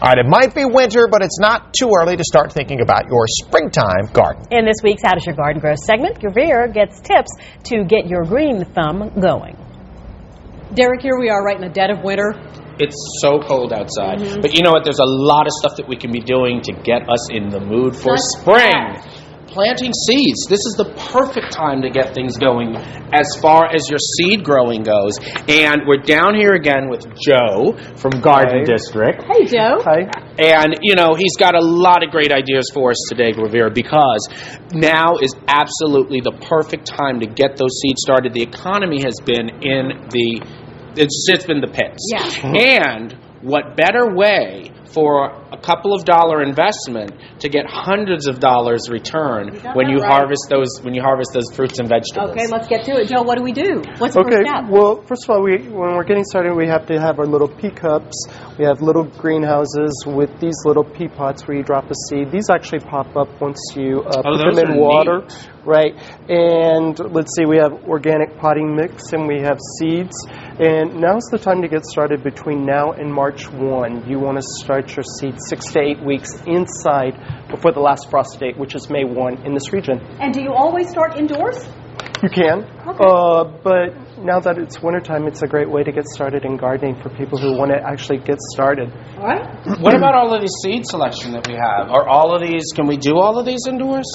All right, it might be winter, but it's not too early to start thinking about your springtime garden. In this week's How Does Your Garden Grow segment, Gravere gets tips to get your green thumb going. Derek, here we are right in the dead of winter. It's so cold outside. But you know what? There's a lot of stuff that we can be doing to get us in the mood for spring. Planting seeds. This is the perfect time to get things going as far as your seed growing goes. And we're down here again with Joe from Garden District. Hey, Joe. Hi. And, you know, he's got a lot of great ideas for us today, Gravere, because now is absolutely the perfect time to get those seeds started. The economy has been it's been the pits. Yeah. And what better way for a couple of dollar investment to get hundreds of dollars return when you harvest those fruits and vegetables. Okay, let's get to it. Joe, what do we do? What's the first step? Well, first of all, when we're getting started, we have to have our little pea cups. We have little greenhouses with these little pea pots where you drop a seed. These actually pop up once you put them in water. Neat. Right. And let's see, we have organic potting mix and we have seeds. And now's the time to get started between now and March 1. You want to start your seeds 6 to 8 weeks inside before the last frost date, which is May 1 in this region. And do you always start indoors? You can. Okay. But now that it's wintertime, it's a great way to get started in gardening for people who want to actually get started. All right. What about all of the seed selection that we have? Can we do all of these indoors?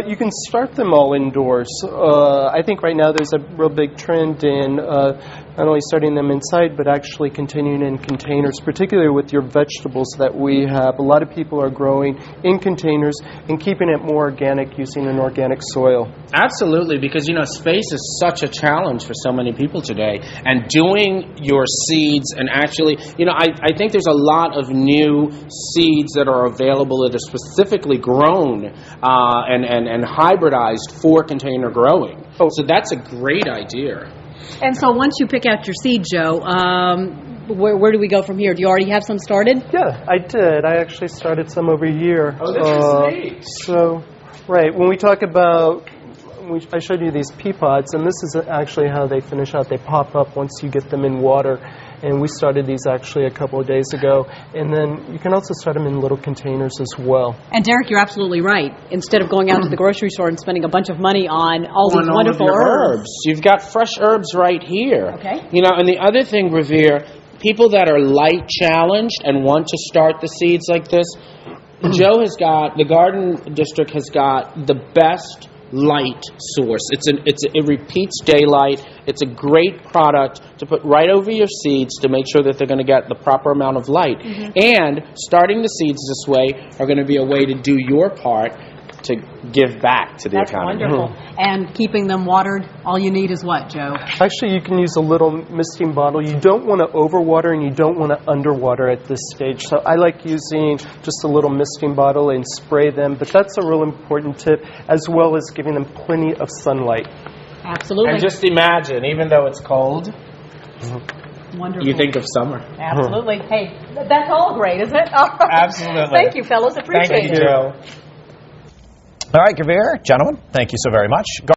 You can start them all indoors. I think right now there's a real big trend in not only starting them inside, but actually continuing in containers, particularly with your vegetables that we have. A lot of people are growing in containers and keeping it more organic using an organic soil. Absolutely, because, you know, space is such a challenge for so many people today. And doing your seeds and actually, you know, I think there's a lot of new seeds that are available that are specifically grown and hybridized for container growing. So that's a great idea. And so once you pick out your seed, Joe, where do we go from here? Do you already have some started? Yeah, I did. I actually started some over here. Oh, this is neat. So, right, when we talk about, I showed you these pea pods, and this is actually how they finish out. They pop up once you get them in water. And we started these actually a couple of days ago. And then you can also start them in little containers as well. And Derek, you're absolutely right. Instead of going out to the grocery store and spending a bunch of money on all these wonderful herbs. You've got fresh herbs right here. Okay. You know, and the other thing, Revere, people that are light challenged and want to start the seeds like this, the Garden District has got the best light source. It repeats daylight. It's a great product to put right over your seeds to make sure that they're going to get the proper amount of light. And starting the seeds this way are going to be a way to do your part to give back to the economy. That's wonderful. And keeping them watered, all you need is what, Joe? Actually, you can use a little misting bottle. You don't want to overwater and you don't want to underwater at this stage. So I like using just a little misting bottle and spray them. But that's a real important tip, as well as giving them plenty of sunlight. Absolutely. And just imagine, even though it's cold, wonderful. You think of summer. Absolutely. Hey, that's all great, isn't it? Absolutely. Thank you, fellas. Appreciate it. Thank you, Joe. All right, Gravere, gentlemen, thank you so very much.